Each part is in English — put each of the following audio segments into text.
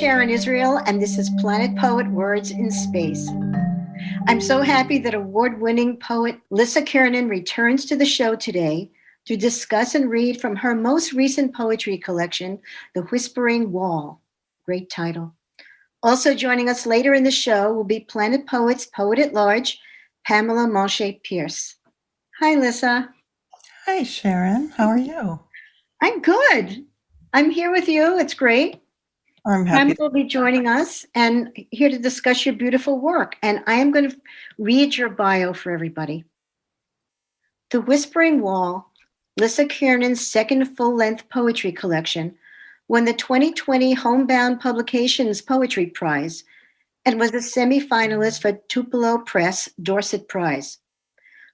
Sharon Israel, and this is Planet Poet Words in Space. I'm so happy that award-winning poet Lissa Kiernan returns to the show today to discuss and read from her most recent poetry collection, The Whispering Wall. Great title. Also joining us later in the show will be Planet Poet's poet at large, Pamela Manché Pearce. Hi, Lissa. Hi, Sharon. How are you? I'm good. I'm here with you. It's great. I'm happy. Pamela will be joining us and here to discuss your beautiful work. And I am going to read your bio for everybody. The Whispering Wall, Lissa Kiernan's second full-length poetry collection, won the 2020 Homebound Publications Poetry Prize and was a semi-finalist for Tupelo Press Dorset Prize.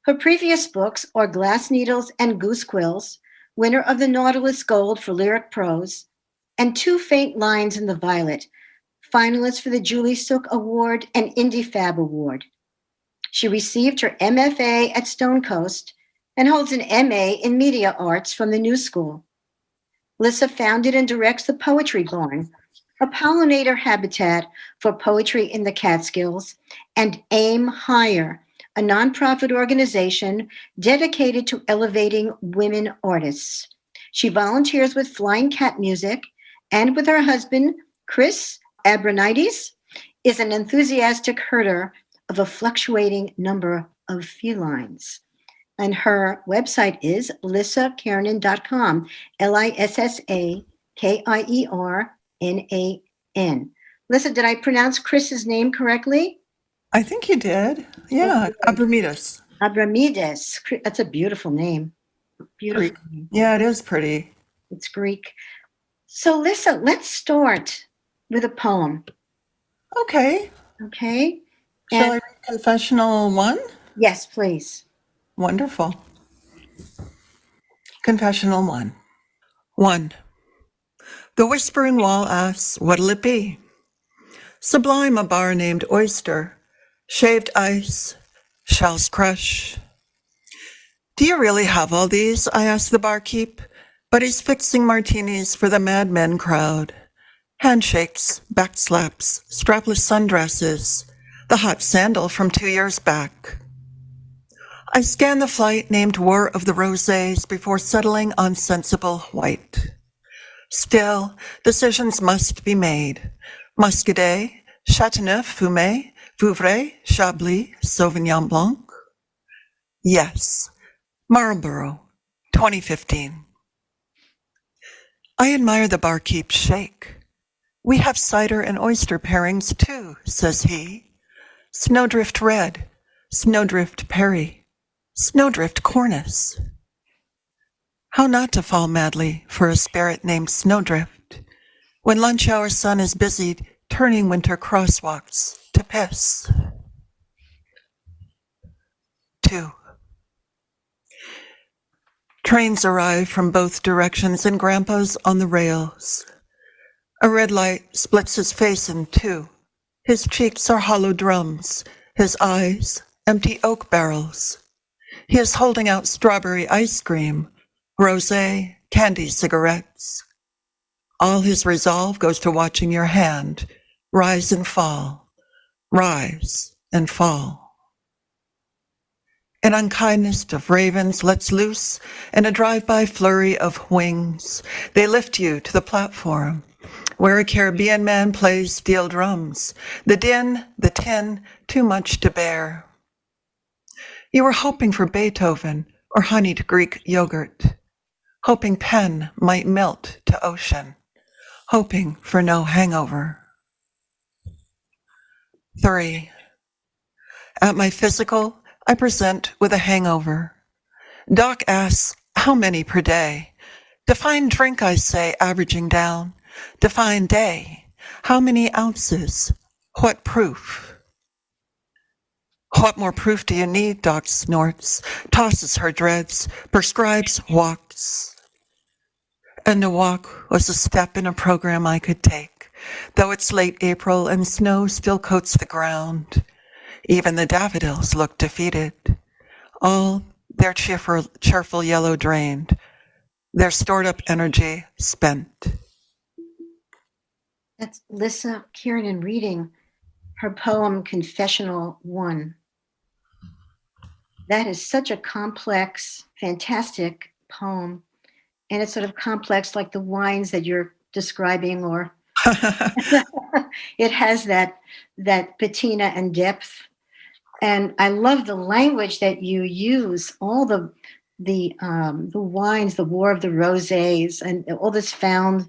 Her previous books are Glass Needles and Goose Quills, winner of the Nautilus Gold for lyric prose, and Two Faint Lines in the Violet, finalist for the Julie Sook Award and Indie Fab Award. She received her MFA at Stone Coast and holds an MA in Media Arts from the New School. Lissa founded and directs the Poetry Barn, a pollinator habitat for poetry in the Catskills, and Aim Higher, a nonprofit organization dedicated to elevating women artists. She volunteers with Flying Cat Music and with her husband, Chris Abronides, is an enthusiastic herder of a fluctuating number of felines. And her website is lissakiernan.com, LISSAKIERNAN. Lissa, did I pronounce Chris's name correctly? I think you did. Yeah, Abramides. Abramides. That's a beautiful name. Beautiful. Yeah, it is pretty. It's Greek. So, Lissa, let's start with a poem. Okay. Okay. Shall I read Confessional 1? Yes, please. Wonderful. Confessional 1. 1. The Whispering Wall asks, what'll it be? Sublime a bar named Oyster, shaved ice, shells crush. Do you really have all these? I asked the barkeep, but he's fixing martinis for the madmen crowd. Handshakes, back slaps, strapless sundresses, the hot sandal from 2 years back. I scanned the flight named War of the Rosés before settling on sensible white. Still, decisions must be made. Muscadet, Chateauneuf, Fumé, Vouvray, Chablis, Sauvignon Blanc. Yes, Marlborough, 2015. I admire the barkeep's shake. We have cider and oyster pairings too, says he. Snowdrift Red, Snowdrift Perry, Snowdrift Cornice. How not to fall madly for a spirit named Snowdrift when lunch hour sun is busied turning winter crosswalks to piss. 2. Trains arrive from both directions and Grandpa's on the rails. A red light splits his face in two. His cheeks are hollow drums, his eyes empty oak barrels. He is holding out strawberry ice cream, rosé, candy cigarettes. All his resolve goes to watching your hand rise and fall, rise and fall. An unkindness of ravens lets loose, and a drive-by flurry of wings. They lift you to the platform, where a Caribbean man plays steel drums. The din, the tin, too much to bear. You were hoping for Beethoven or honeyed Greek yogurt, hoping pen might melt to ocean, hoping for no hangover. 3. At my physical, I present with a hangover. Doc asks, how many per day? Define drink, I say, averaging down. Define day. How many ounces? What proof? What more proof do you need? Doc snorts, tosses her dreads, prescribes walks. And a walk was a step in a program I could take, though it's late April and snow still coats the ground. Even the daffodils look defeated, all their cheerful yellow drained, their stored up energy spent. That's Lissa Kiernan reading her poem Confessional 1. That is such a complex, fantastic poem. And it's sort of complex like the wines that you're describing, or it has that patina and depth. And I love the language that you use, all the wines, the War of the Rosés, and all this found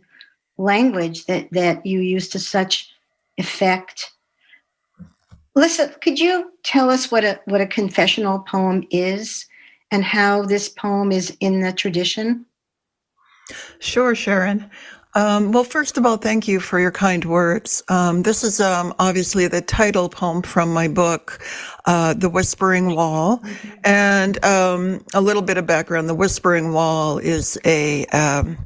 language that you use to such effect. Lissa, could you tell us what a confessional poem is and how this poem is in the tradition? Sure, Sharon. Well, first of all, thank you for your kind words. This is obviously the title poem from my book, The Whispering Wall. And a little bit of background. The Whispering Wall is an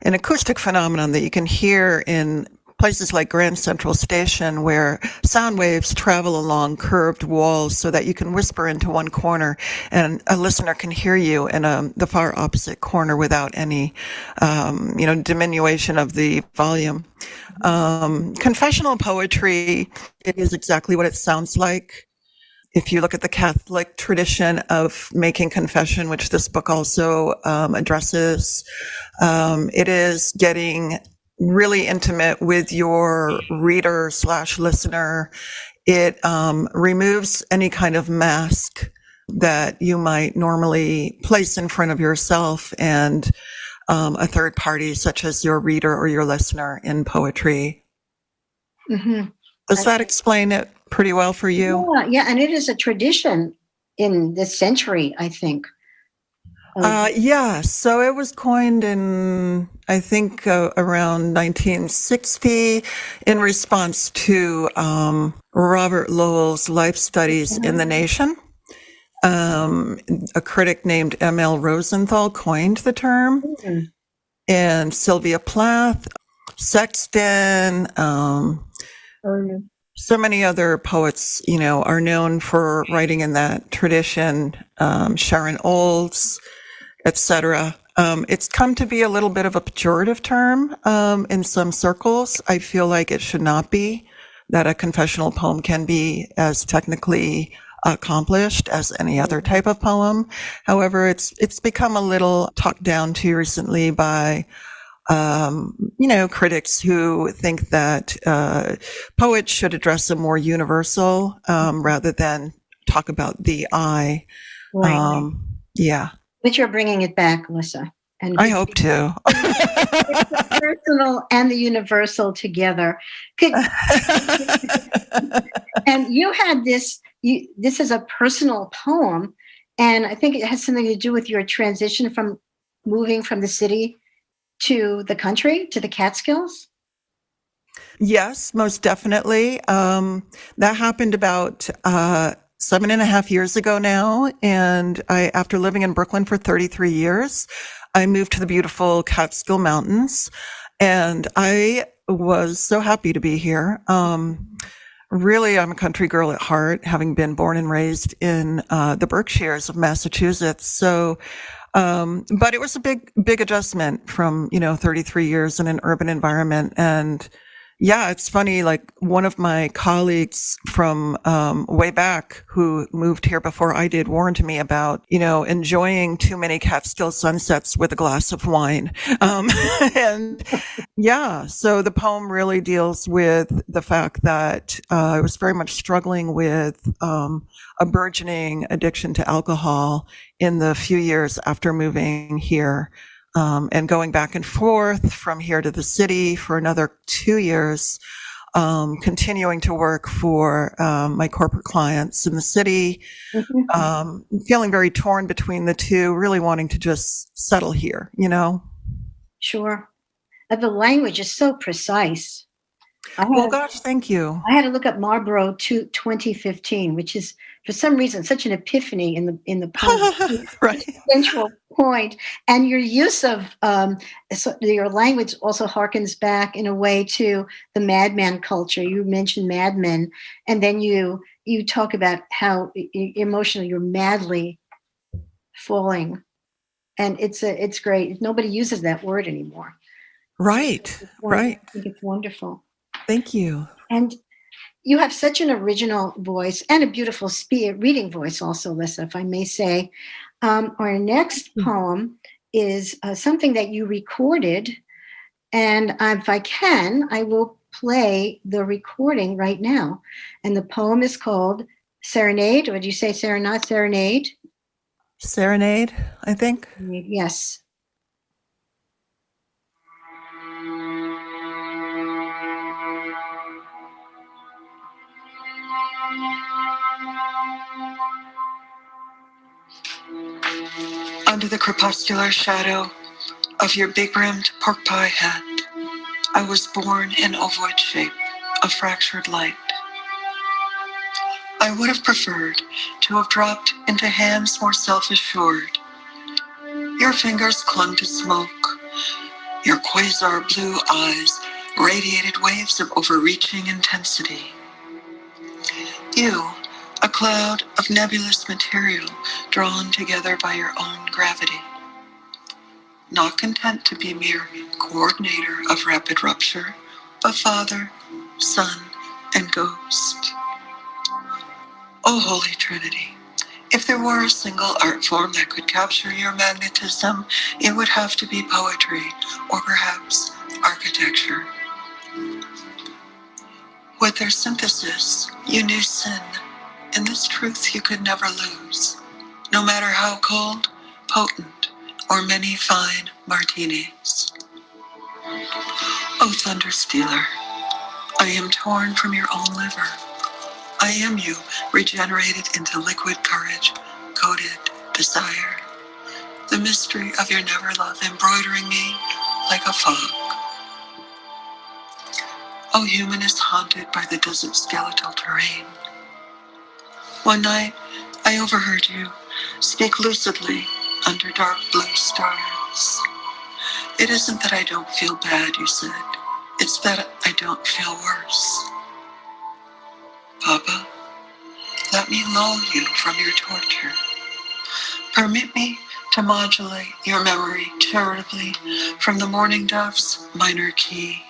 acoustic phenomenon that you can hear in places like Grand Central Station, where sound waves travel along curved walls so that you can whisper into one corner and a listener can hear you in the far opposite corner without any, diminution of the volume. Confessional poetry, it is exactly what it sounds like. If you look at the Catholic tradition of making confession, which this book also addresses, it is getting really intimate with your reader / listener. It removes any kind of mask that you might normally place in front of yourself and a third party, such as your reader or your listener in poetry. Mm-hmm. Does that explain it pretty well for you? Yeah, and it is a tradition in this century, I think. Yeah, so it was coined in, I think, around 1960 in response to Robert Lowell's Life Studies in the Nation. A critic named M.L. Rosenthal coined the term, and Sylvia Plath, Sexton, so many other poets, are known for writing in that tradition. Sharon Olds, etc. It's come to be a little bit of a pejorative term in some circles. I feel like it should not be, that a confessional poem can be as technically accomplished as any other type of poem. However, it's become a little talked down to recently by critics who think that poets should address a more universal rather than talk about the I. Right. Yeah. But you're bringing it back, Lissa. And I hope to. It's the personal and the universal together. And you had this. This is a personal poem, and I think it has something to do with your transition from moving from the city to the country, to the Catskills. Yes, most definitely. That happened about 7.5 years ago now. And after living in Brooklyn for 33 years, I moved to the beautiful Catskill Mountains, and I was so happy to be here. Really, I'm a country girl at heart, having been born and raised in the Berkshires of Massachusetts. So, but it was a big adjustment from, 33 years in an urban environment. And yeah, it's funny, like one of my colleagues from way back who moved here before I did warned me about, enjoying too many Catskill sunsets with a glass of wine. And yeah, so the poem really deals with the fact that I was very much struggling with a burgeoning addiction to alcohol in the few years after moving here. And going back and forth from here to the city for another 2 years, continuing to work for my corporate clients in the city, feeling very torn between the two, really wanting to just settle here, Sure. The language is so precise. Well, gosh, thank you. I had to look up Marlboro 2015, which is for some reason such an epiphany in the poem. Right. Central point, and your use of your language also harkens back in a way to the madman culture. You mentioned madmen, and then you talk about how emotionally you're madly falling, and it's great. Nobody uses that word anymore. Right. Right. I think it's wonderful. Thank you. And you have such an original voice and a beautiful reading voice also, Lissa, if I may say. Our next poem is something that you recorded, and if I can, I will play the recording right now. And the poem is called Serenade, or did you say Serenade? Serenade? Serenade, I think. Yes. Under the crepuscular shadow of your big-rimmed pork pie head, I was born in ovoid shape, a fractured light. I would have preferred to have dropped into hands more self-assured. Your fingers clung to smoke. Your quasar blue eyes radiated waves of overreaching intensity. You, a cloud of nebulous material drawn together by your own gravity. Not content to be mere coordinator of rapid rupture, but Father, Son, and Ghost. O Holy Trinity, if there were a single art form that could capture your magnetism, it would have to be poetry, or perhaps architecture. With their synthesis, you knew sin, and this truth you could never lose, no matter how cold, potent, or many fine martinis. O Thunder Stealer, I am torn from your own liver. I am you, regenerated into liquid courage, coated desire. The mystery of your never love embroidering me like a fog. O humanist haunted by the desert skeletal terrain. One night, I overheard you speak lucidly under dark blue stars. It isn't that I don't feel bad, you said. It's that I don't feel worse. Papa, let me lull you from your torture. Permit me to modulate your memory charitably from the mourning dove's minor key.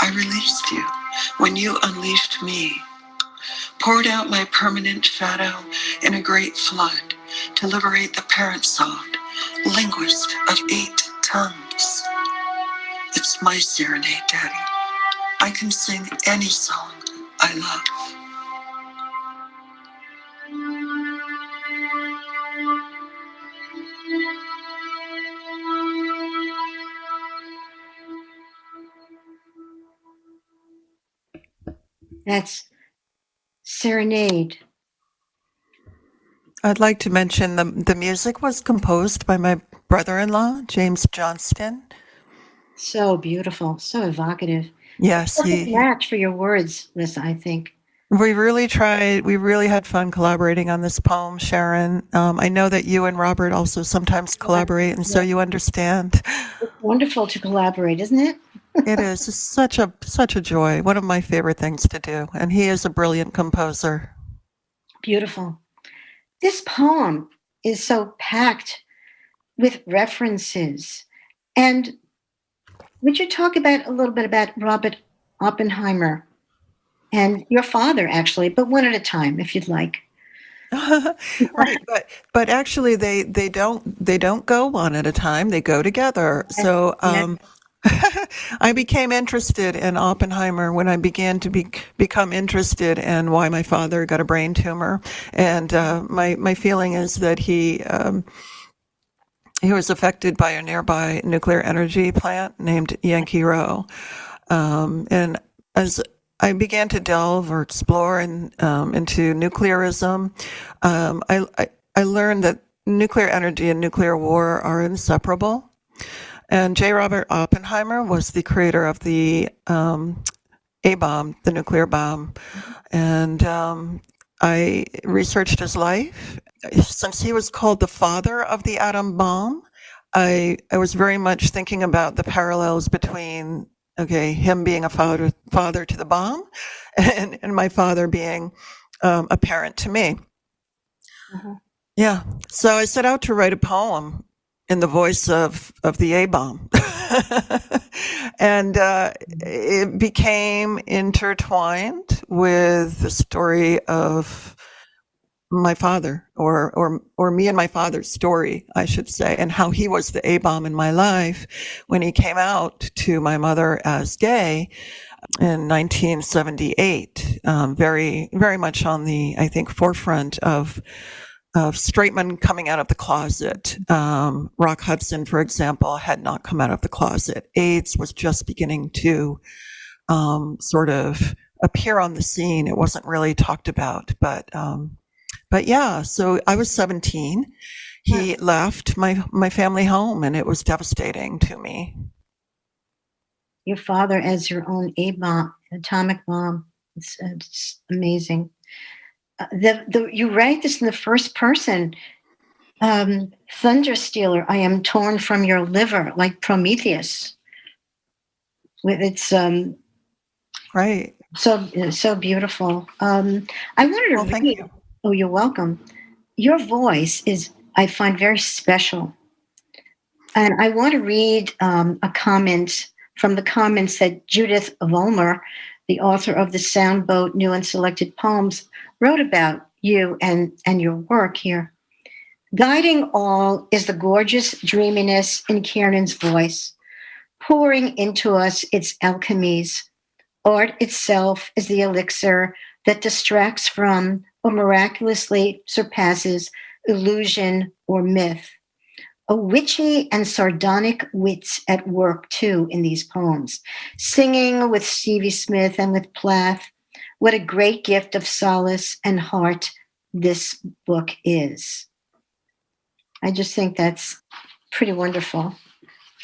I released you when you unleashed me, poured out my permanent shadow in a great flood to liberate the parent soft, linguist of 8 tongues. It's my serenade, Daddy. I can sing any song I love. That's Serenade. I'd like to mention the music was composed by my brother-in-law, James Johnston. So beautiful, so evocative. Yes, Perfect match for your words, Lissa, I think. We really tried. We really had fun collaborating on this poem, Sharon. I know that you and Robert also sometimes collaborate, and so you understand. It's wonderful to collaborate, isn't it? It is such a joy. One of my favorite things to do, and he is a brilliant composer. Beautiful. This poem is so packed with references. And would you talk about a little bit about Robert Oppenheimer and your father, actually, but one at a time, if you'd like. Right, but actually they don't go one at a time. They go together. So I became interested in Oppenheimer when I began to become interested in why my father got a brain tumor, and my feeling is that he was affected by a nearby nuclear energy plant named Yankee Row, and as I began to delve or explore into nuclearism, I learned that nuclear energy and nuclear war are inseparable. And J. Robert Oppenheimer was the creator of the A-bomb, the nuclear bomb. And I researched his life. Since he was called the father of the atom bomb, I was very much thinking about the parallels between, him being a father to the bomb and my father being a parent to me. Mm-hmm. Yeah. So I set out to write a poem in the voice of the A-bomb. And it became intertwined with the story of my father, or me and my father's story, I should say, and how he was the A-bomb in my life when he came out to my mother as gay in 1978. Very, very much on the, I think, forefront of straight men coming out of the closet. Rock Hudson, for example, had not come out of the closet. AIDS was just beginning to sort of appear on the scene. It wasn't really talked about, but yeah. So I was 17. He left my family home, and it was devastating to me. Your father as your own A-bomb, atomic bomb. It's amazing. You write this in the first person. Thunder Stealer, I am torn from your liver, like Prometheus. With its right, so beautiful. I wanted to thank read. you. Oh, you're welcome. Your voice is, I find, very special, and I want to read a comment from the comments that Judith Vollmer, the author of the Soundboat New and Selected Poems, wrote about you and your work here. Guiding all is the gorgeous dreaminess in Kiernan's voice, pouring into us its alchemies. Art itself is the elixir that distracts from or miraculously surpasses illusion or myth. A witchy and sardonic wits at work, too, in these poems. Singing with Stevie Smith and with Plath, what a great gift of solace and heart this book is. I just think that's pretty wonderful.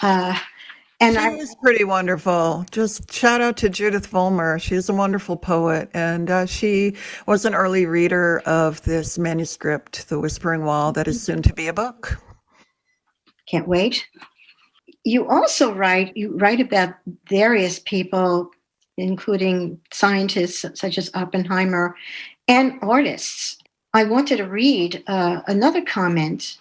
And she was pretty wonderful. Just shout out to Judith Vollmer. She's a wonderful poet, and she was an early reader of this manuscript, The Whispering Wall, that is soon to be a book. Can't wait. You also write about various people, including scientists such as Oppenheimer and artists. I wanted to read another comment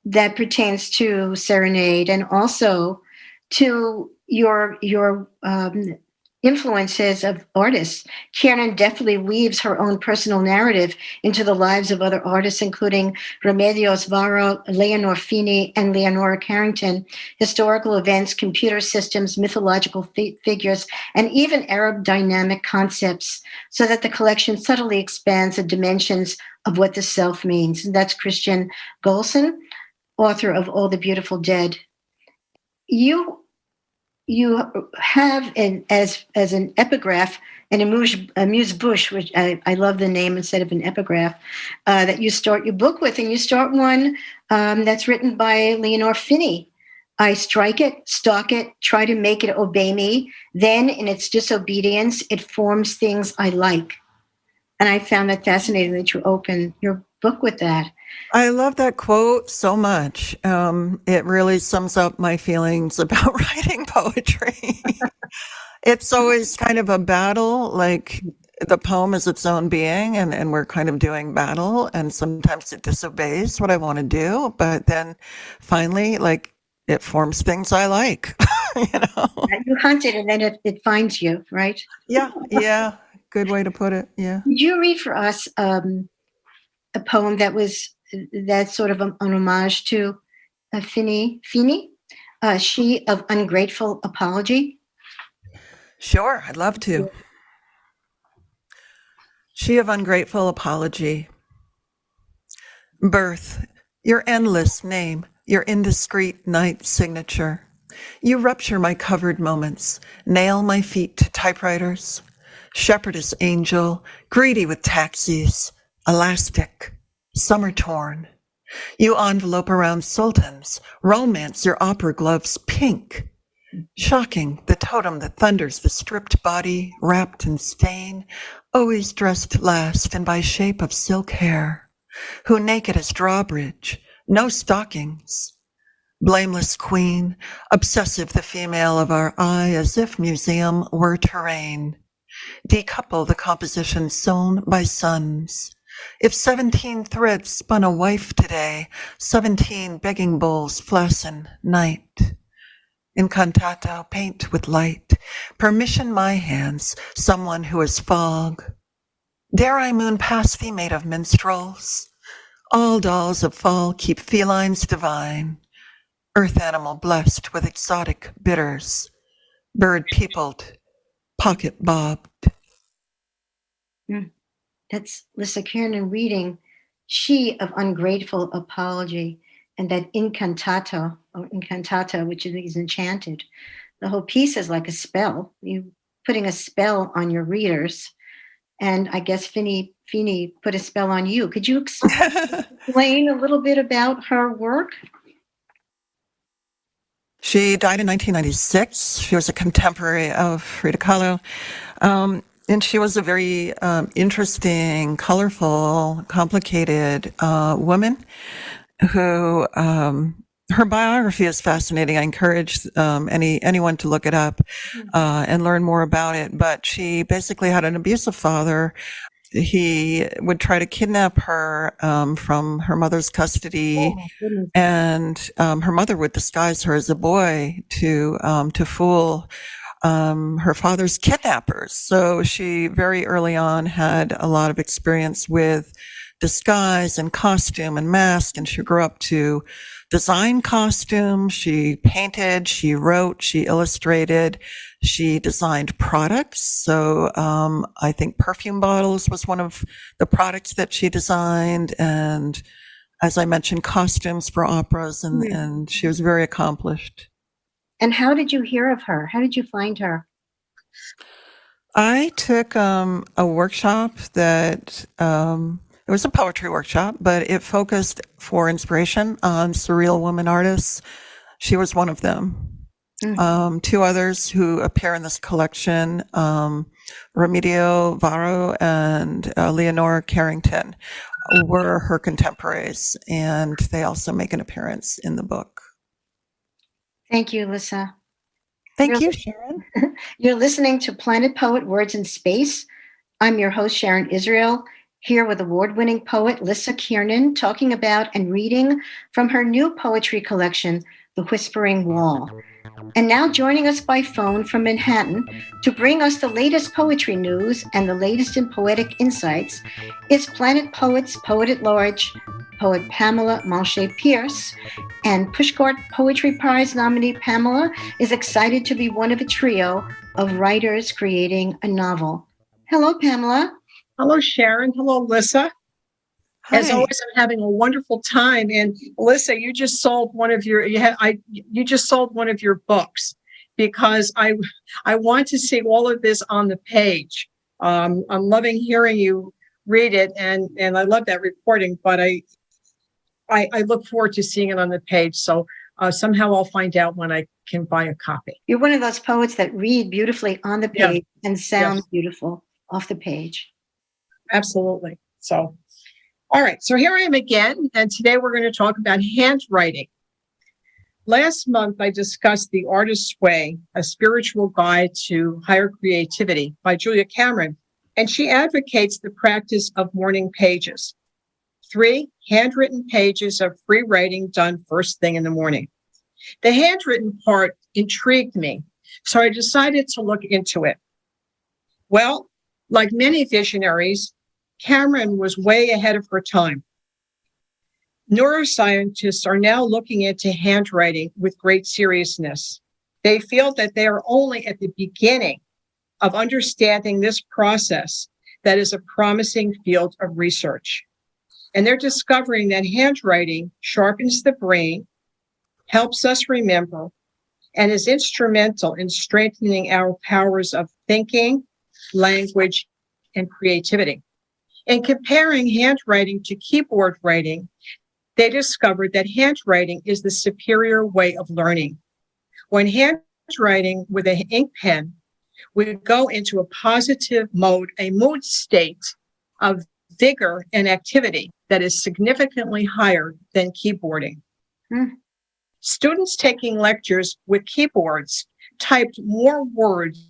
that pertains to Serenade and also to your influences of artists. Kiernan definitely weaves her own personal narrative into the lives of other artists, including Remedios Varo, Leonor Fini, and Leonora Carrington, historical events, computer systems, mythological figures, and even Arab dynamic concepts, so that the collection subtly expands the dimensions of what the self means. And that's Christian Golson, author of All the Beautiful Dead. You have as an epigraph an amuse bouche, which I love the name instead of an epigraph, that you start your book with, and you start one that's written by Leonor Fini. I strike it, stalk it, try to make it obey me. Then, in its disobedience, it forms things I like. And I found that fascinating that you open your book with that. I love that quote so much. It really sums up my feelings about writing poetry. It's always kind of a battle, like the poem is its own being, and we're kind of doing battle, and sometimes it disobeys what I want to do, but then finally, like, it forms things I like, you know? You hunt it, and then it finds you, right? Yeah. Good way to put it, yeah. Did you read for us a poem that's sort of an homage to Fini, She of Ungrateful Apology? Sure, I'd love to. She of Ungrateful Apology. Birth, your endless name, your indiscreet night signature. You rupture my covered moments, nail my feet to typewriters. Shepherdess angel, greedy with taxis, elastic, summer torn. You envelope around sultans, romance your opera gloves pink. Shocking, the totem that thunders the stripped body, wrapped in stain, always dressed last and by shape of silk hair, who naked as drawbridge, no stockings. Blameless queen, obsessive the female of our eye as if museum were terrain. Decouple the composition sewn by suns. If 17 threads spun a wife today, 17 begging bowls flassen night. Incantato, paint with light. Permission my hands, someone who is fog. Dare I moon past thee, maid of minstrels? All dolls of fall keep felines divine. Earth animal blessed with exotic bitters. Bird peopled, pocket bobbed. That's Lissa Kiernan reading She of Ungrateful Apology, and that incantata, or incantata, which is enchanted. The whole piece is like a spell. You putting a spell on your readers. And I guess Fini put a spell on you. Could you explain a little bit about her work? She died in 1996. She was a contemporary of Frida Kahlo. And she was a very interesting, colorful, complicated woman who, her biography is fascinating. I encourage anyone to look it up and learn more about it. But she basically had an abusive father. He would try to kidnap her from her mother's custody, and her mother would disguise her as a boy to fool her father's kidnappers. So she very early on had a lot of experience with disguise and costume and mask, and she grew up to design costumes. She painted, she wrote, she illustrated, she designed products. So I think perfume bottles was one of the products that she designed, and as I mentioned, costumes for operas, and she was very accomplished. And how did you hear of her? How did you find her? I took a workshop that it was a poetry workshop, but it focused for inspiration on surreal woman artists. She was one of them. Two others who appear in this collection, Remigio Varo and Leonore Carrington, were her contemporaries, and they also make an appearance in the book. Thank you, Lissa. Thank you, Sharon. You're listening to Planet Poet Words in Space. I'm your host, Sharon Israel, here with award-winning poet Lissa Kiernan, talking about and reading from her new poetry collection, The Whispering Wall. And now joining us by phone from Manhattan to bring us the latest poetry news and the latest in poetic insights is Planet Poet's Poet at Large, poet Pamela Manché Pearce. And Pushcart Poetry Prize nominee Pamela is excited to be one of a trio of writers creating a novel. Hello, Pamela. Hello, Sharon. Hello, Lissa. Hi. As always, I'm having a wonderful time. And Lissa, you just sold one of your books, because I want to see all of this on the page. I'm loving hearing you read it, and I love that recording. But I look forward to seeing it on the page. So somehow I'll find out when I can buy a copy. You're one of those poets that read beautifully on the page and sound beautiful off the page. Absolutely. So, all right. So here I am again. And today we're going to talk about handwriting. Last month, I discussed The Artist's Way, a spiritual guide to higher creativity by Julia Cameron. And she advocates the practice of morning pages. 3 handwritten pages of free writing done first thing in the morning. The handwritten part intrigued me, so I decided to look into it. Well, like many visionaries, Cameron was way ahead of her time. Neuroscientists are now looking into handwriting with great seriousness. They feel that they are only at the beginning of understanding this process that is a promising field of research. And they're discovering that handwriting sharpens the brain, helps us remember, and is instrumental in strengthening our powers of thinking, language, and creativity. In comparing handwriting to keyboard writing, they discovered that handwriting is the superior way of learning. When handwriting with an ink pen, we go into a positive mode, a mood state of vigor and activity that is significantly higher than keyboarding. Students taking lectures with keyboards typed more words,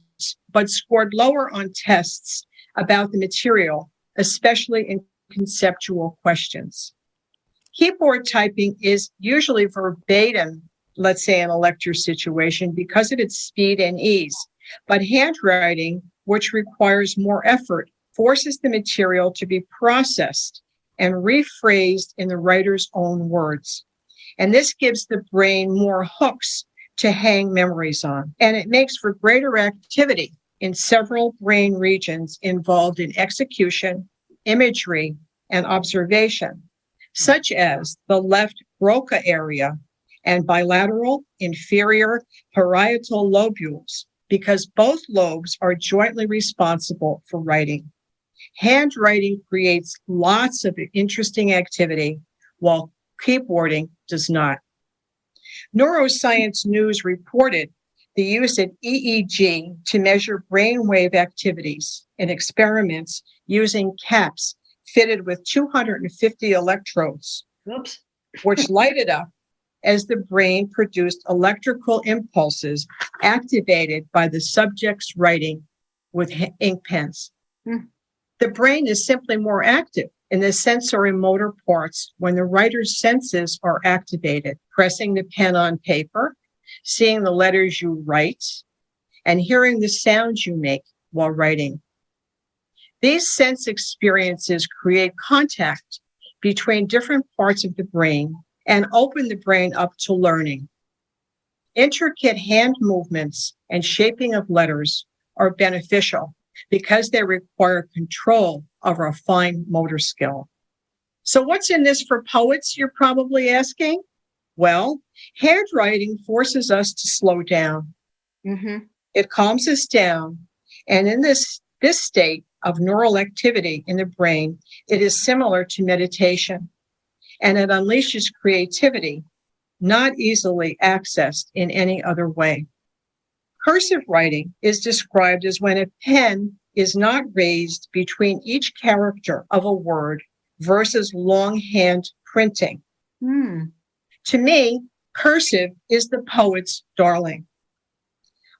but scored lower on tests about the material, especially in conceptual questions. Keyboard typing is usually verbatim let's say in a lecture situation, because of its speed and ease. But handwriting, which requires more effort, forces the material to be processed and rephrased in the writer's own words. And this gives the brain more hooks to hang memories on. And it makes for greater activity in several brain regions involved in execution, imagery, and observation, such as the left Broca area and bilateral inferior parietal lobules, because both lobes are jointly responsible for writing. Handwriting creates lots of interesting activity, while keyboarding does not. Neuroscience News reported the use of EEG to measure brainwave activities in experiments using caps fitted with 250 electrodes, Oops. which lighted up as the brain produced electrical impulses activated by the subject's writing with ink pens. The brain is simply more active in the sensory motor parts when the writer's senses are activated, pressing the pen on paper, seeing the letters you write, and hearing the sounds you make while writing. These sense experiences create contact between different parts of the brain and open the brain up to learning. Intricate hand movements and shaping of letters are beneficial because they require control of our fine motor skill. So what's in this for poets, you're probably asking? Well, handwriting forces us to slow down. It calms us down. And in this state of neural activity in the brain, it is similar to meditation. And it unleashes creativity, not easily accessed in any other way. Cursive writing is described as when a pen is not raised between each character of a word versus longhand printing. To me, cursive is the poet's darling.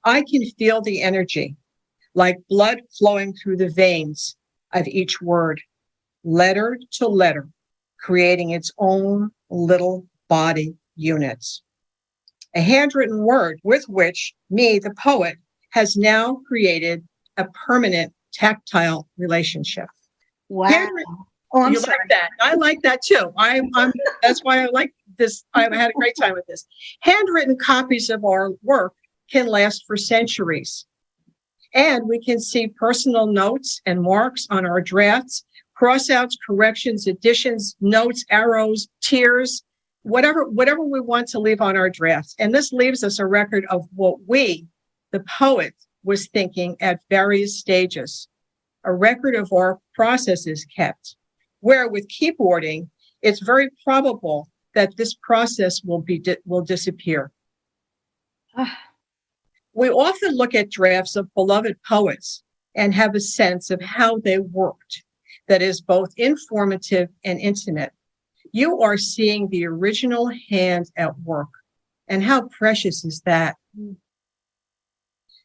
I can feel the energy, like blood flowing through the veins of each word, letter to letter, creating its own little body units. A handwritten word with which me, the poet, has now created a permanent tactile relationship. Wow. I'm you sorry. Like that? I like that too. I'm that's why I like this. I've had a great time with this. Handwritten copies of our work can last for centuries. And we can see personal notes and marks on our drafts, crossouts, corrections, additions, notes, arrows, tears, whatever we want to leave on our drafts. And this leaves us a record of what we, the poet, was thinking at various stages. A record of our processes kept, where with keyboarding, it's very probable that this process will disappear. We often look at drafts of beloved poets and have a sense of how they worked that is both informative and intimate. You are seeing the original hand at work. And how precious is that?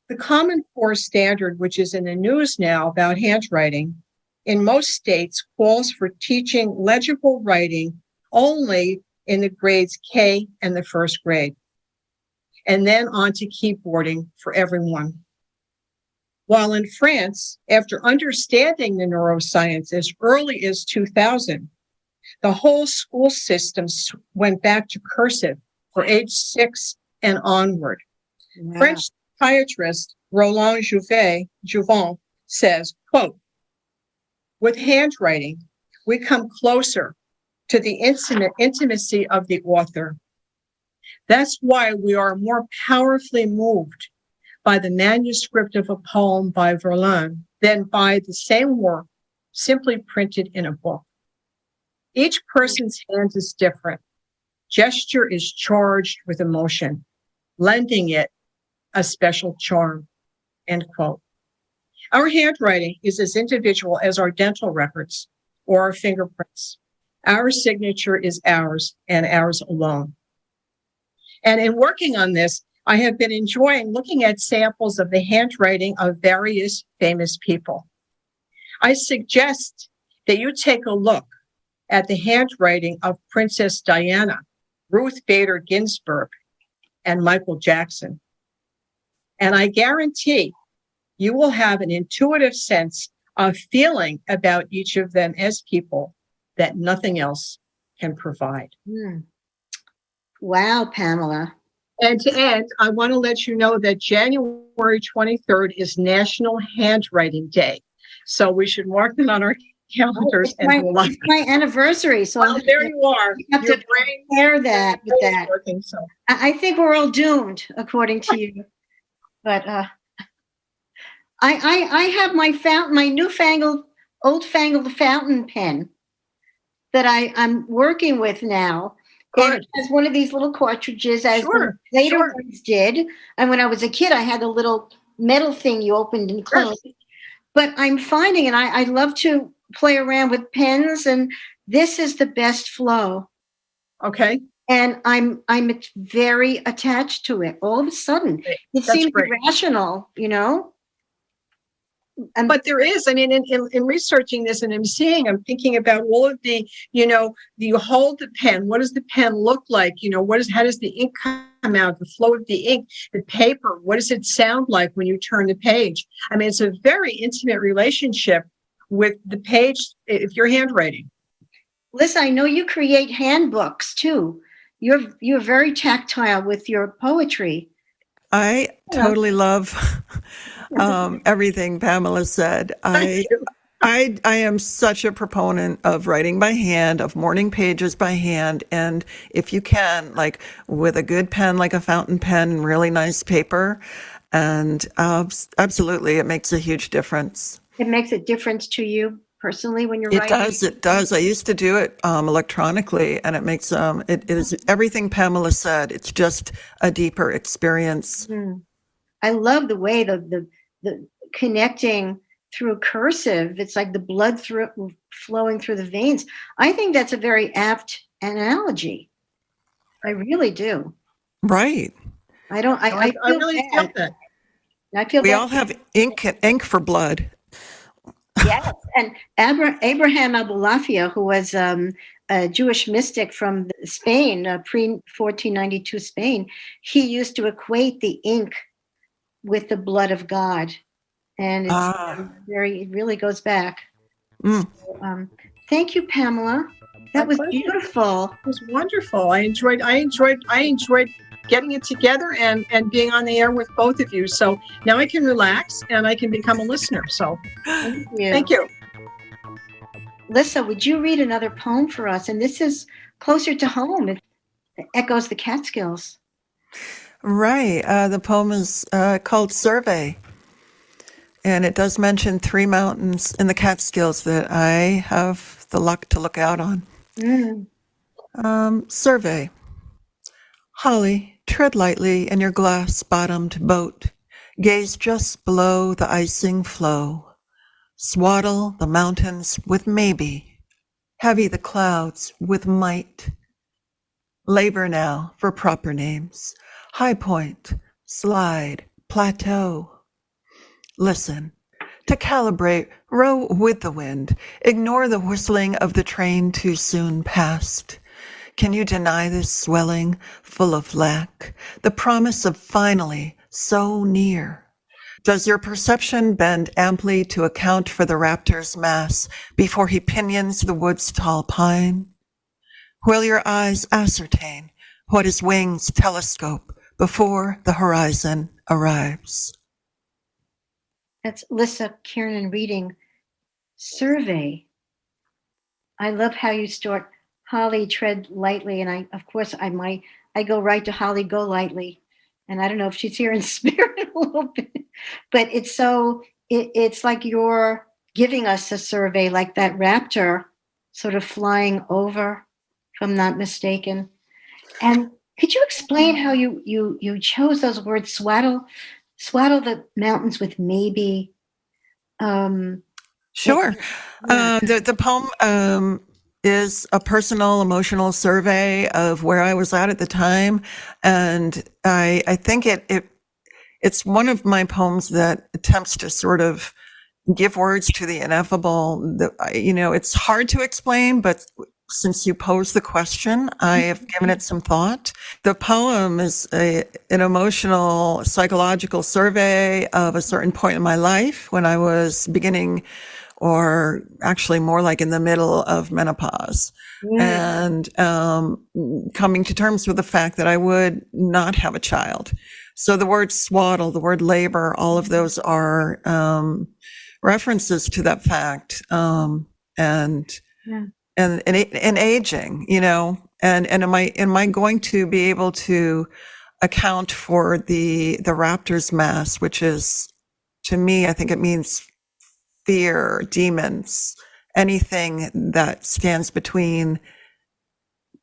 The Common Core standard, which is in the news now about handwriting, in most states calls for teaching legible writing only in the grades K and the first grade, and then on to keyboarding for everyone. While in France, after understanding the neuroscience as early as 2000, the whole school system went back to cursive for age 6 and onward. Wow. French psychiatrist Roland Jouvin says, quote, "With handwriting, we come closer to the intimacy of the author. That's why we are more powerfully moved by the manuscript of a poem by Verlaine than by the same work simply printed in a book. Each person's hand is different. Gesture is charged with emotion, lending it a special charm," end quote. Our handwriting is as individual as our dental records or our fingerprints. Our signature is ours and ours alone. And in working on this, I have been enjoying looking at samples of the handwriting of various famous people. I suggest that you take a look at the handwriting of Princess Diana, Ruth Bader Ginsburg, and Michael Jackson. And I guarantee you will have an intuitive sense of feeling about each of them as people that nothing else can provide. Wow, Pamela. And to end, I want to let you know that January 23rd is National Handwriting Day. So we should mark it on our calendars and do a lot. It's my anniversary, so Well, there you are. have Your to brain compare that with that. working, so. I think we're all doomed, according to you. But I have my newfangled, old-fangled fountain pen that I'm working with now. Good. It has one of these little cartridges, as Sure, later sure. ones did. And when I was a kid, I had a little metal thing you opened and closed. But I'm finding, and I love to play around with pens, and this is the best flow. Okay. And I'm very attached to it. All of a sudden, it That's seems great. irrational, you know. But there is, I mean, in researching this and I'm thinking about all of the, you hold the pen, what does the pen look like? How does the ink come out, the flow of the ink, the paper, what does it sound like when you turn the page? I mean, it's a very intimate relationship with the page if you're handwriting. Listen, I know you create handbooks too. You're very tactile with your poetry. I totally love everything Pamela said. I am such a proponent of writing by hand, of morning pages by hand. And if you can, like with a good pen, like a fountain pen and really nice paper, and absolutely, it makes a huge difference. It makes a difference to you personally when you're writing? It does. I used to do it electronically, and it makes it is everything Pamela said. It's just a deeper experience. I love the way the connecting through cursive. It's like the blood flowing through the veins. I think that's a very apt analogy. I really do. Right. I really feel that. I feel we all have ink for blood. Yes, and Abraham Abulafia, who was a Jewish mystic from Spain, pre-1492 Spain, he used to equate the ink with the blood of God, and it really goes back. So, thank you, Pamela. That was beautiful. It was wonderful. I enjoyed getting it together and being on the air with both of you. So now I can relax and I can become a listener. So thank you. Lissa, would you read another poem for us? And this is closer to home. It echoes the Catskills. Right. The poem is called Survey. And it does mention 3 mountains in the Catskills that I have the luck to look out on. Survey. Holly, tread lightly in your glass-bottomed boat. Gaze just below the icing flow. Swaddle the mountains with maybe. Heavy the clouds with might. Labor now for proper names. High point, slide, plateau. Listen. To calibrate, row with the wind. Ignore the whistling of the train too soon past. Can you deny this swelling, full of lack? The promise of finally, so near. Does your perception bend amply to account for the raptor's mass before he pinions the wood's tall pine? Will your eyes ascertain what his wings telescope before the horizon arrives? That's Lissa Kiernan reading Survey. I love how you start Holly, tread lightly. And I go right to Holly, go lightly. And I don't know if she's here in spirit a little bit, but it's like you're giving us a survey, like that raptor sort of flying over, if I'm not mistaken. And could you explain how you chose those words, swaddle the mountains with maybe? Sure. The poem is a personal, emotional survey of where I was at the time. And I think it's one of my poems that attempts to sort of give words to the ineffable. It's hard to explain, but since you posed the question, I have given it some thought. The poem is an emotional, psychological survey of a certain point in my life when I was beginning, or actually more like in the middle of menopause, and coming to terms with the fact that I would not have a child. So the word swaddle, the word labor, all of those are references to that fact, and aging, and am I going to be able to account for the raptor's mass, which is, to me, I think it means fear, demons, anything that stands between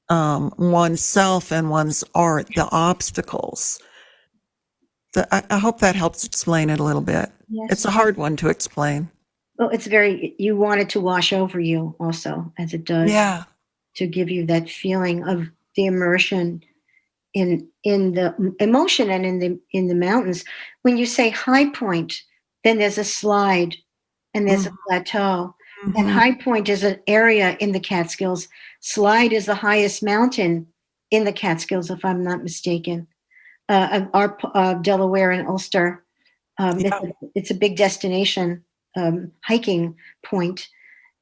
oneself and one's art, the obstacles. I hope that helps explain it a little bit. Yes. It's a hard one to explain. Well, you want it to wash over you also, as it does. Yeah. To give you that feeling of the immersion in the emotion and in the mountains. When you say high point, then there's a slide and there's a plateau. Mm-hmm. And high point is an area in the Catskills. Slide is the highest mountain in the Catskills, if I'm not mistaken. Our Delaware and Ulster. It's a big destination hiking point,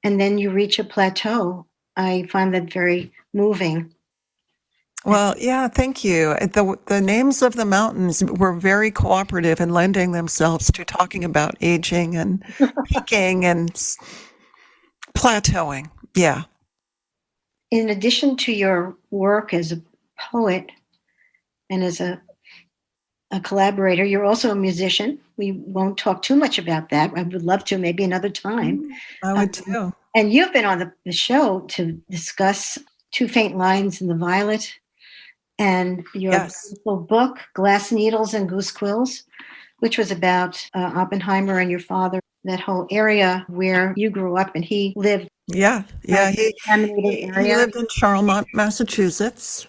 and then you reach a plateau. I find that very moving. Well, yeah, thank you. The names of the mountains were very cooperative in lending themselves to talking about aging and peaking and plateauing. Yeah. In addition to your work as a poet and as a collaborator, you're also a musician. We won't talk too much about that. I would love to, maybe another time. I would too. And you've been on the show to discuss Two Faint Lines in the Violet and your beautiful book, Glass Needles and Goose Quills, which was about Oppenheimer and your father, that whole area where you grew up and he lived. Yeah. He lived in Charlemont, Massachusetts.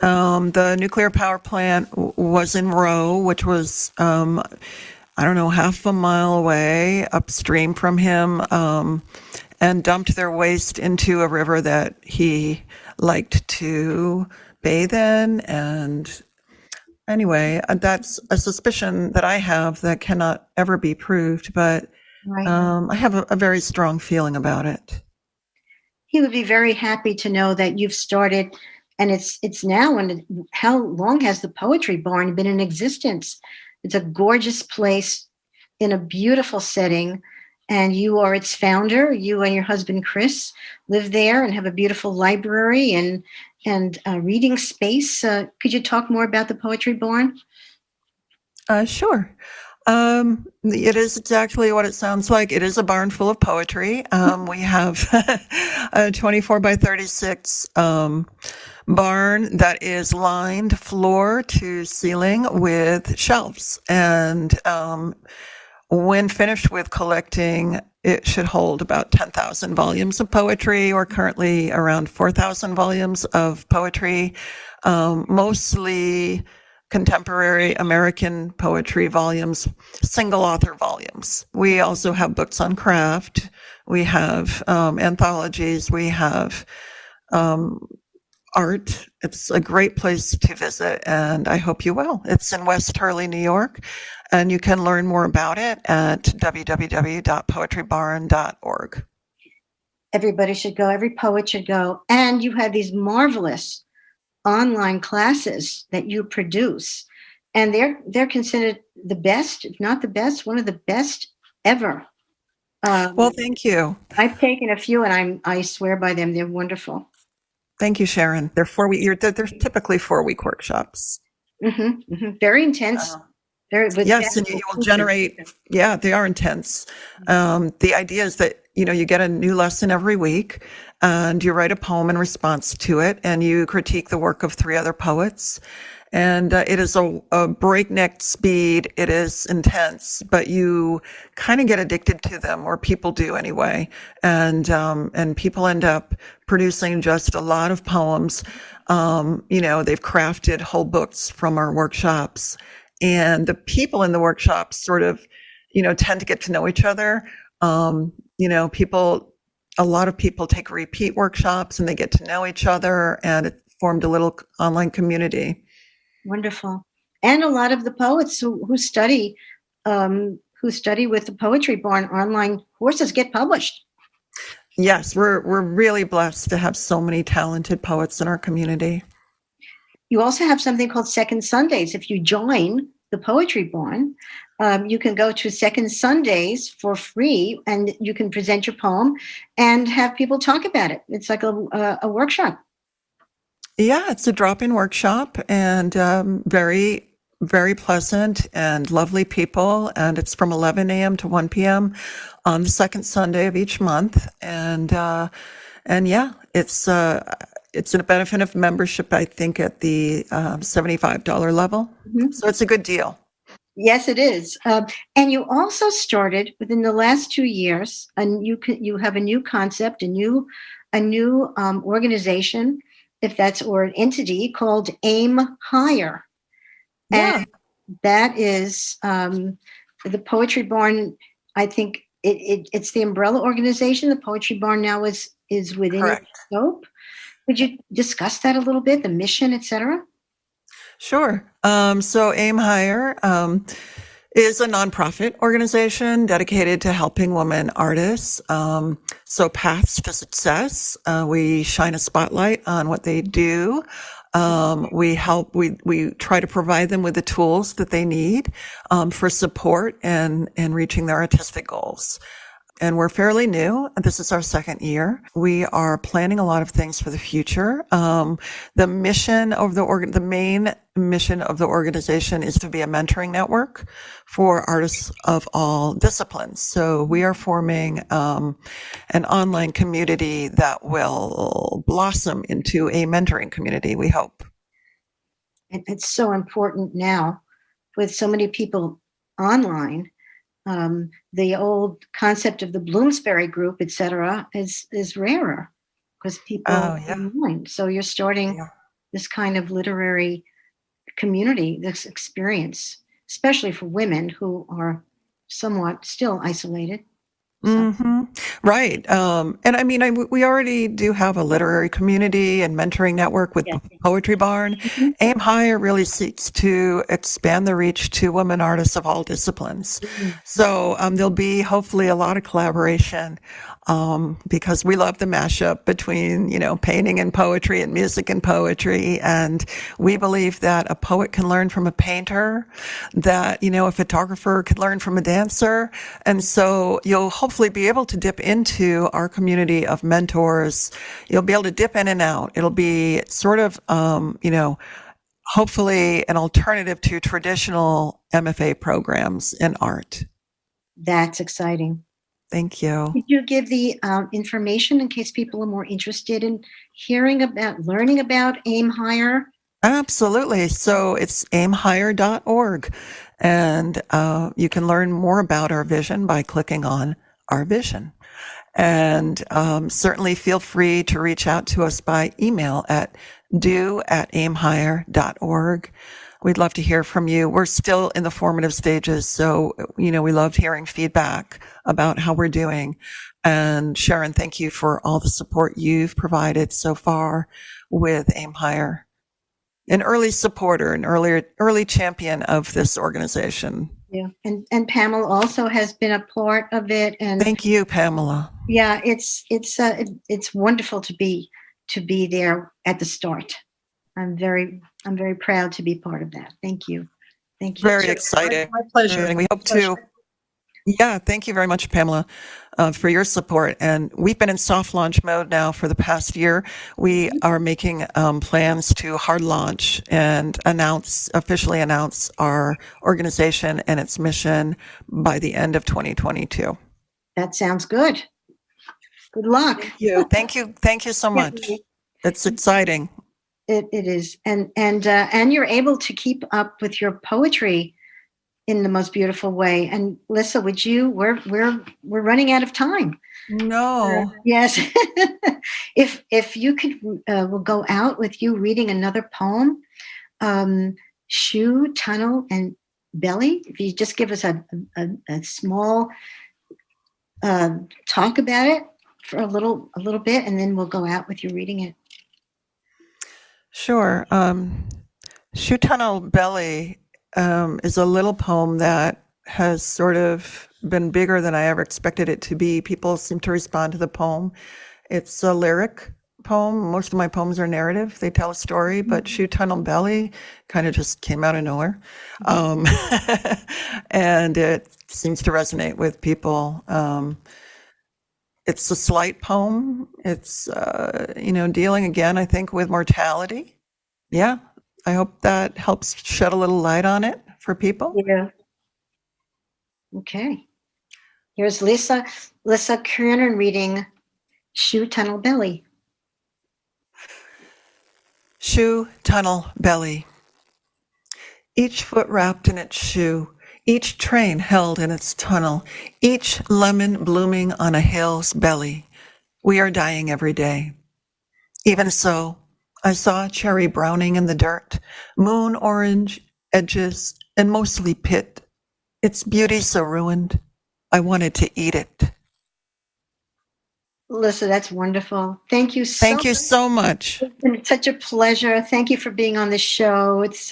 Mm-hmm. The nuclear power plant was in Rowe, which was, half a mile away upstream from him, and dumped their waste into a river that he liked to bathe in. And anyway, that's a suspicion that I have that cannot ever be proved, but I have a very strong feeling about it. He would be very happy to know that you've started, and it's now. And how long has the Poetry Barn been in existence? It's a gorgeous place in a beautiful setting, and you are its founder. You and your husband Chris live there and have a beautiful library and reading space. Could you talk more about the Poetry Barn? Sure. It is exactly what it sounds like. It is a barn full of poetry. We have a 24 by 36 barn that is lined floor to ceiling with shelves. And when finished with collecting, it should hold about 10,000 volumes of poetry, or currently around 4,000 volumes of poetry, mostly contemporary American poetry volumes, single author volumes. We also have books on craft. We have anthologies. We have art. It's a great place to visit, and I hope you will. It's in West Hurley, New York, and you can learn more about it at www.poetrybarn.org. Everybody should go. Every poet should go. And you have these marvelous online classes that you produce, and they're considered the best, if not the best, one of the best ever. Well, thank you. I've taken a few, and I swear by them. They're wonderful. Thank you, Sharon. They're 4-week. They're typically 4-week workshops. Mm-hmm, mm-hmm. Very intense. Yes, and you will generate. Yeah, they are intense. The idea is that you get a new lesson every week, and you write a poem in response to it, and you critique the work of 3 other poets. And it is a breakneck speed. It is intense, but you kind of get addicted to them, or people do anyway. And people end up producing just a lot of poems. They've crafted whole books from our workshops, and the people in the workshops sort of, tend to get to know each other. People a lot of people take repeat workshops and they get to know each other, and it formed a little online community. Wonderful. And a lot of the poets who study with the Poetry Barn online courses get published. Yes, we're really blessed to have so many talented poets in our community. You also have something called Second Sundays. If you join the Poetry Barn, you can go to Second Sundays for free, and you can present your poem and have people talk about it. It's like a workshop. Yeah, it's a drop-in workshop, and very, very pleasant and lovely people. And it's from 11 a.m. to 1 p.m. on the second Sunday of each month. And yeah, it's a benefit of membership, I think, at the $75 level. Mm-hmm. So it's a good deal. Yes, it is. And you also started within the last 2 years, and you have a new concept, a new organization, if that's, or an entity called Aim Higher. Yeah. And that is the Poetry Barn. I think it's the umbrella organization. The Poetry Barn now is within its scope. Would you discuss that a little bit, the mission, et cetera? Sure. So Aim Higher is a nonprofit organization dedicated to helping women artists. So paths to success. We shine a spotlight on what they do. We try to provide them with the tools that they need for support and reaching their artistic goals. And we're fairly new. This is our second year. We are planning a lot of things for the future. The mission of the main mission of the organization is to be a mentoring network for artists of all disciplines. So we are forming an online community that will blossom into a mentoring community, we hope. It's so important now with so many people online. The old concept of the Bloomsbury group, et cetera, is rarer because people are online. So you're starting this kind of literary community, this experience, especially for women who are somewhat still isolated. So. Mm-hmm. Right. And I mean, we already do have a literary community and mentoring network with the Poetry Barn. Mm-hmm. Aim Higher really seeks to expand the reach to women artists of all disciplines. Mm-hmm. So there'll be hopefully a lot of collaboration because we love the mashup between, painting and poetry and music and poetry. And we believe that a poet can learn from a painter, that, a photographer can learn from a dancer. And so you'll hopefully be able to dip into our community of mentors. You'll be able to dip in and out. It'll be sort of, hopefully an alternative to traditional MFA programs in art. That's exciting. Thank you. Could you give the information in case people are more interested in learning about Aim Higher? Absolutely. So it's aimhigher.org. And you can learn more about our vision by clicking on our vision. And certainly feel free to reach out to us by email at do@aimhigher.org. We'd love to hear from you. We're still in the formative stages, so, we loved hearing feedback about how we're doing. And Sharon, thank you for all the support you've provided so far with Aim Higher. An early supporter, an early champion of this organization. Yeah, and Pamela also has been a part of it. And thank you, Pamela. Yeah, it's wonderful to be there at the start. I'm very proud to be part of that. Thank you. Very excited. My pleasure. And we hope to. Yeah, thank you very much, Pamela, for your support. And we've been in soft launch mode now for the past year. We are making plans to hard launch and officially announce our organization and its mission by the end of 2022. That sounds good. Good luck. Thank you. Thank you so much. It's exciting. It is. And you're able to keep up with your poetry in the most beautiful way. And Lissa, would you? We're running out of time. No. Yes. If you could, we'll go out with you reading another poem. Shoe, Tunnel, and Belly. If you just give us a small talk about it for a little bit, and then we'll go out with you reading it. Sure. Shoe Tunnel Belly is a little poem that has sort of been bigger than I ever expected it to be. People seem to respond to the poem. It's a lyric poem. Most of my poems are narrative. They tell a story, but Shoe Tunnel Belly kind of just came out of nowhere. And it seems to resonate with people. It's a slight poem. It's, dealing again, I think, with mortality. Yeah. I hope that helps shed a little light on it for people. Yeah. Okay. Here's Lissa Kiernan reading Shoe Tunnel Belly. Shoe Tunnel Belly. Each foot wrapped in its shoe, each train held in its tunnel, each lemon blooming on a hill's belly. We are dying every day. Even so, I saw cherry browning in the dirt, moon orange edges, and mostly pit. Its beauty so ruined, I wanted to eat it. Lissa, that's wonderful. Thank you so Thank you so much. It's been such a pleasure. Thank you for being on the show. It's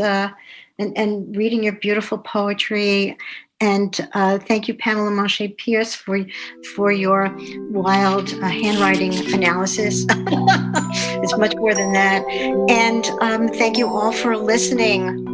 and reading your beautiful poetry. And thank you, Pamela Manché Pearce, for your wild handwriting analysis. It's much more than that. And thank you all for listening.